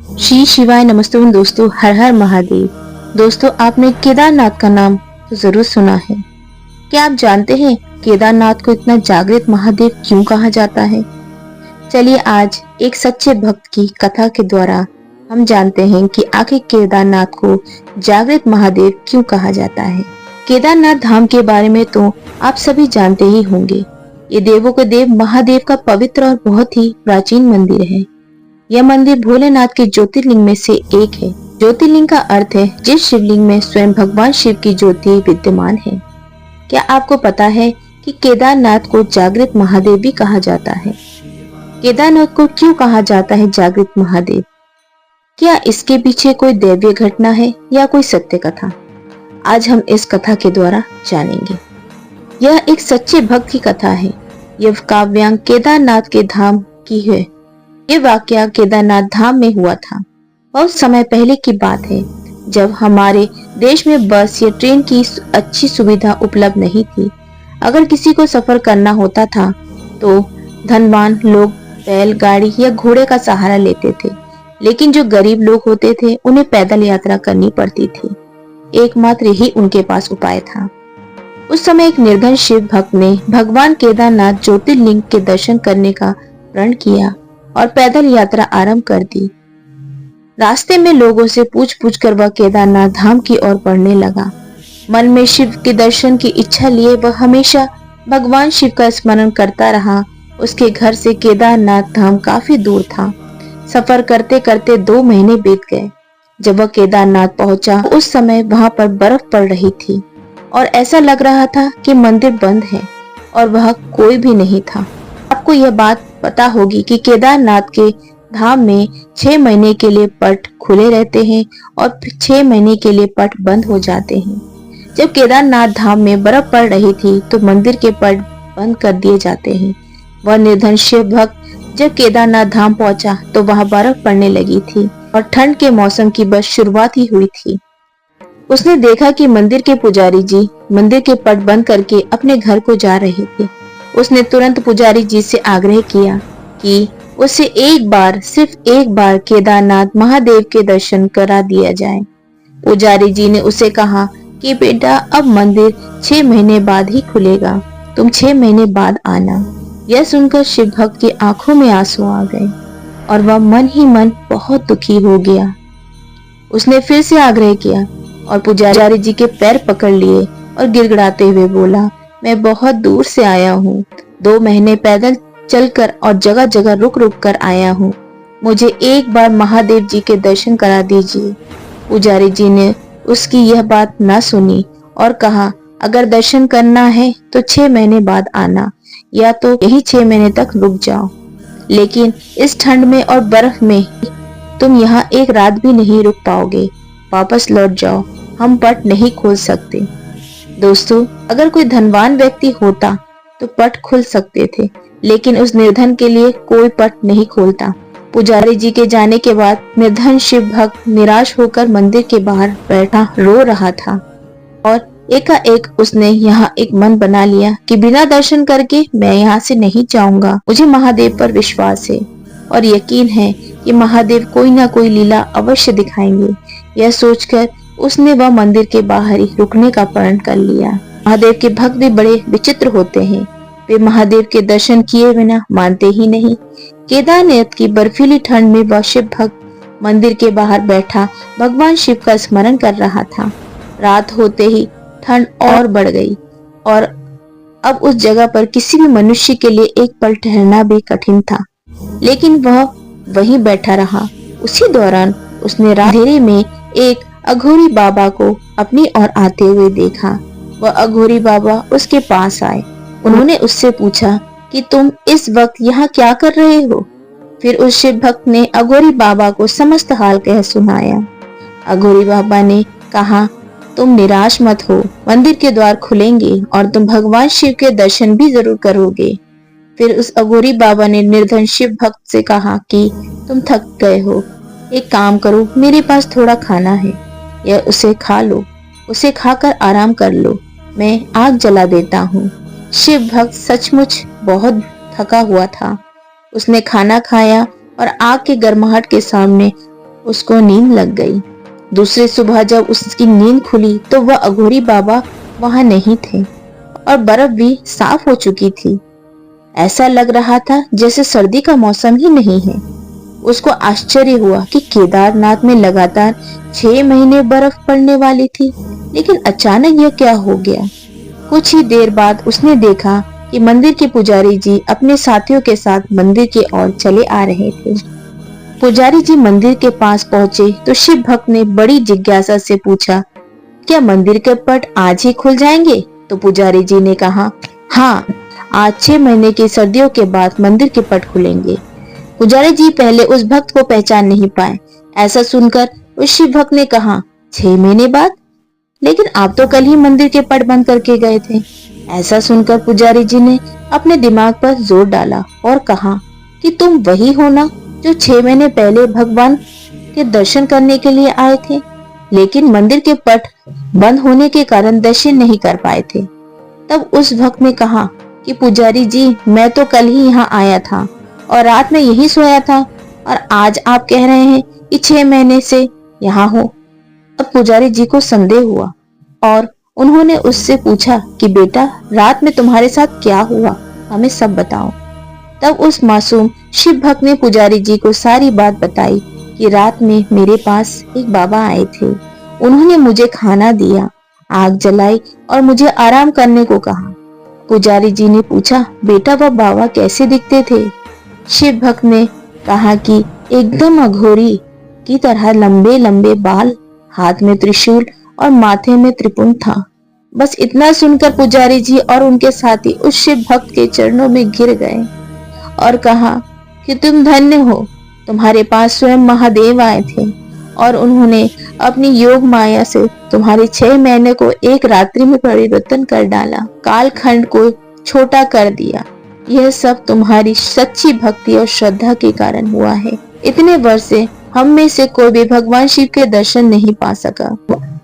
श्री शिवाय नमस्ते दोस्तों, हर हर महादेव। दोस्तों, आपने केदारनाथ का नाम तो जरूर सुना है। क्या आप जानते हैं केदारनाथ को इतना जागृत महादेव क्यों कहा जाता है? चलिए आज एक सच्चे भक्त की कथा के द्वारा हम जानते हैं कि आखिर केदारनाथ को जागृत महादेव क्यों कहा जाता है। केदारनाथ धाम के बारे में तो आप सभी जानते ही होंगे। ये देवों के देव महादेव का पवित्र और बहुत ही प्राचीन मंदिर है। यह मंदिर भोलेनाथ के ज्योतिर्लिंग में से एक है। ज्योतिर्लिंग का अर्थ है जिस शिवलिंग में स्वयं भगवान शिव की ज्योति विद्यमान है। क्या आपको पता है कि केदारनाथ को जागृत महादेव भी कहा जाता है? केदारनाथ को क्यों कहा जाता है जागृत महादेव? क्या इसके पीछे कोई दैवीय घटना है या कोई सत्य कथा? आज हम इस कथा के द्वारा जानेंगे। यह एक सच्चे भक्त की कथा है। यह काव्यांग केदारनाथ के धाम की है। ये वाकया केदारनाथ धाम में हुआ था। बहुत समय पहले की बात है, जब हमारे देश में बस या ट्रेन की अच्छी सुविधा उपलब्ध नहीं थी। अगर किसी को सफर करना होता था तो धनवान लोग बैलगाड़ी या घोड़े का सहारा लेते थे, लेकिन जो गरीब लोग होते थे उन्हें पैदल यात्रा करनी पड़ती थी। एकमात्र ही उनके पास उपाय था। उस समय एक निर्धन शिव भक्त ने भगवान केदारनाथ ज्योतिर्लिंग के दर्शन करने का प्रण किया और पैदल यात्रा आरंभ कर दी। रास्ते में लोगों से पूछ पूछ कर वह केदारनाथ धाम की ओर बढ़ने लगा। मन में शिव के दर्शन की इच्छा लिए वह हमेशा भगवान शिव का स्मरण करता रहा। उसके घर से केदारनाथ धाम काफी दूर था। सफर करते करते 2 महीने बीत गए। जब वह केदारनाथ पहुंचा, उस समय वहां पर बर्फ पड़ रही थी और ऐसा लग रहा था कि मंदिर बंद है और वह कोई भी नहीं था। आपको यह बात पता होगी कि केदारनाथ के धाम में 6 महीने के लिए पट खुले रहते हैं और 6 महीने के लिए पट बंद हो जाते हैं। जब केदारनाथ धाम में बर्फ पड़ रही थी तो मंदिर के पट बंद कर दिए जाते हैं। वह निर्धन शिव भक्त जब केदारनाथ धाम पहुंचा तो वहां बर्फ पड़ने लगी थी और ठंड के मौसम की बस शुरुआत ही हुई थी। उसने देखा कि मंदिर के पुजारी जी मंदिर के पट बंद करके अपने घर को जा रहे थे। उसने तुरंत पुजारी जी से आग्रह किया कि उसे सिर्फ एक बार केदारनाथ महादेव के दर्शन करा दिया जाए। पुजारी जी ने उसे कहा कि बेटा, अब मंदिर 6 महीने बाद ही खुलेगा, तुम 6 महीने बाद आना। यह सुनकर शिव भक्त की आंखों में आंसू आ गए और वह मन ही मन बहुत दुखी हो गया। उसने फिर से आग्रह किया और पुजारी जी के पैर पकड़ लिए और गिड़गिड़ाते हुए बोला, मैं बहुत दूर से आया हूँ, 2 महीने पैदल चलकर और जगह जगह रुक रुक कर आया हूँ, मुझे एक बार महादेव जी के दर्शन करा दीजिए। पुजारी जी ने उसकी यह बात न सुनी और कहा, अगर दर्शन करना है तो 6 महीने बाद आना, या तो यही 6 महीने तक रुक जाओ, लेकिन इस ठंड में और बर्फ में तुम यहाँ एक रात भी नहीं रुक पाओगे, वापस लौट जाओ, हम पट नहीं खोल सकते। दोस्तों, अगर कोई धनवान व्यक्ति होता तो पट खुल सकते थे, लेकिन उस निर्धन के लिए कोई पट नहीं खोलता। पुजारी जी के जाने के बाद निर्धन शिव भक्त निराश होकर मंदिर के बाहर बैठा रो रहा था और एकाएक उसने यहाँ एक मन बना लिया कि बिना दर्शन करके मैं यहाँ से नहीं जाऊंगा। मुझे महादेव पर विश्वास है और यकीन है कि महादेव कोई ना कोई लीला अवश्य दिखाएंगे। यह सोचकर उसने वह मंदिर के बाहर ही रुकने का प्रण कर लिया। महादेव के भक्त भी बड़े विचित्र होते हैं। वे महादेव के दर्शन किए बिना मानते ही नहीं। केदारनाथ की बर्फीली ठंड में वह शिव भक्त मंदिर के बाहर बैठा भगवान शिव का स्मरण कर रहा था। रात होते ही ठंड और बढ़ गई और अब उस जगह पर किसी भी मनुष्य के लिए एक पल ठहरना भी कठिन था, लेकिन वह वहीं बैठा रहा। उसी दौरान उसने अंधेरे में एक अघोरी बाबा को अपनी ओर आते हुए देखा। वह अघोरी बाबा उसके पास आए। उन्होंने उससे पूछा कि तुम इस वक्त यहाँ क्या कर रहे हो? फिर उस शिव भक्त ने अघोरी बाबा को समस्त हाल कह सुनाया। अघोरी बाबा ने कहा, तुम निराश मत हो, मंदिर के द्वार खुलेंगे और तुम भगवान शिव के दर्शन भी जरूर करोगे। फिर उस अघोरी बाबा ने निर्धन शिव भक्त से कहा कि तुम थक गए हो, एक काम करो, मेरे पास थोड़ा खाना है, यह उसे खा लो, उसे खाकर आराम कर लो, मैं आग जला देता हूँ। शिव भक्त सचमुच बहुत थका हुआ था। उसने खाना खाया और आग के गर्माहट के सामने उसको नींद लग गई। दूसरी सुबह जब उसकी नींद खुली तो वह अघोरी बाबा वहां नहीं थे और बर्फ भी साफ हो चुकी थी। ऐसा लग रहा था जैसे सर्दी का मौसम ही नहीं है। उसको आश्चर्य हुआ कि केदारनाथ में लगातार 6 महीने बर्फ पड़ने वाली थी, लेकिन अचानक यह क्या हो गया। कुछ ही देर बाद उसने देखा कि मंदिर के पुजारी जी अपने साथियों के साथ मंदिर की ओर चले आ रहे थे। पुजारी जी मंदिर के पास पहुंचे तो शिव भक्त ने बड़ी जिज्ञासा से पूछा, क्या मंदिर के पट आज ही खुल जाएंगे? तो पुजारी जी ने कहा, हाँ, आज 6 महीने की सर्दियों के बाद मंदिर के पट खुलेंगे। पुजारी जी पहले उस भक्त को पहचान नहीं पाए। ऐसा सुनकर उस शिव भक्त ने कहा, 6 महीने बाद? लेकिन आप तो कल ही मंदिर के पट बंद करके गए थे। ऐसा सुनकर पुजारी जी ने अपने दिमाग पर जोर डाला और कहा कि तुम वही हो ना जो 6 महीने पहले भगवान के दर्शन करने के लिए आए थे, लेकिन मंदिर के पट बंद होने के कारण दर्शन नहीं कर पाए थे। तब उस भक्त ने कहा कि पुजारी जी, मैं तो कल ही यहाँ आया था और रात में यही सोया था, और आज आप कह रहे हैं कि 6 महीने से यहाँ हो। अब पुजारी जी को संदेह हुआ और उन्होंने उससे पूछा कि बेटा, रात में तुम्हारे साथ क्या हुआ, हमें सब बताओ। तब उस मासूम शिव भक्त ने पुजारी जी को सारी बात बताई कि रात में मेरे पास एक बाबा आए थे। उन्होंने मुझे खाना दिया, आग जलाई और मुझे आराम करने को कहा। पुजारी जी ने पूछा, बेटा वह बाबा कैसे दिखते थे? शिव भक्त ने कहा कि एकदम अघोरी की तरह लंबे लंबे बाल, हाथ में त्रिशूल और माथे में त्रिपुंड था। बस इतना सुनकर पुजारी जी और उनके साथी उस शिव भक्त के चरणों में गिर गए और कहा कि तुम धन्य हो, तुम्हारे पास स्वयं महादेव आए थे और उन्होंने अपनी योग माया से तुम्हारे 6 महीने को एक रात्रि में परिवर्तन कर डाला, कालखंड को छोटा कर दिया। यह सब तुम्हारी सच्ची भक्ति और श्रद्धा के कारण हुआ है। इतने वर्ष से हम में से कोई भी भगवान शिव के दर्शन नहीं पा सका,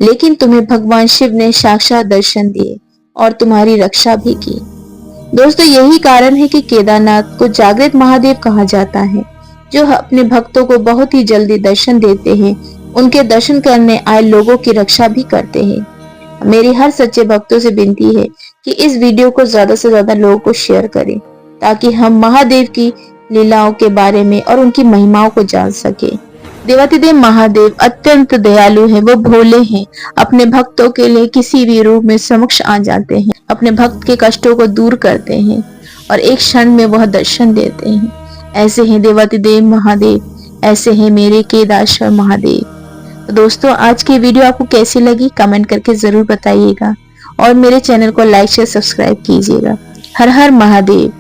लेकिन तुम्हें भगवान शिव ने साक्षात दर्शन दिए और तुम्हारी रक्षा भी की। दोस्तों, यही कारण है कि केदारनाथ को जागृत महादेव कहा जाता है, जो अपने भक्तों को बहुत ही जल्दी दर्शन देते हैं। उनके दर्शन करने आए लोगों की रक्षा भी करते हैं। मेरी हर सच्चे भक्तों से विनती है कि इस वीडियो को ज्यादा से ज्यादा लोगों को शेयर करें, ताकि हम महादेव की लीलाओं के बारे में और उनकी महिमाओं को जान सके। देवाधिदेव महादेव अत्यंत दयालु है, वो भोले हैं। अपने भक्तों के लिए किसी भी रूप में समक्ष आ जाते हैं, अपने भक्त के कष्टों को दूर करते हैं और एक क्षण में वह दर्शन देते हैं। ऐसे हैं देवाधिदेव महादेव, ऐसे हैं मेरे केदारेश्वर महादेव। तो दोस्तों, आज की वीडियो आपको कैसी लगी कमेंट करके जरूर बताइएगा और मेरे चैनल को लाइक शेयर सब्सक्राइब कीजिएगा। हर हर महादेव।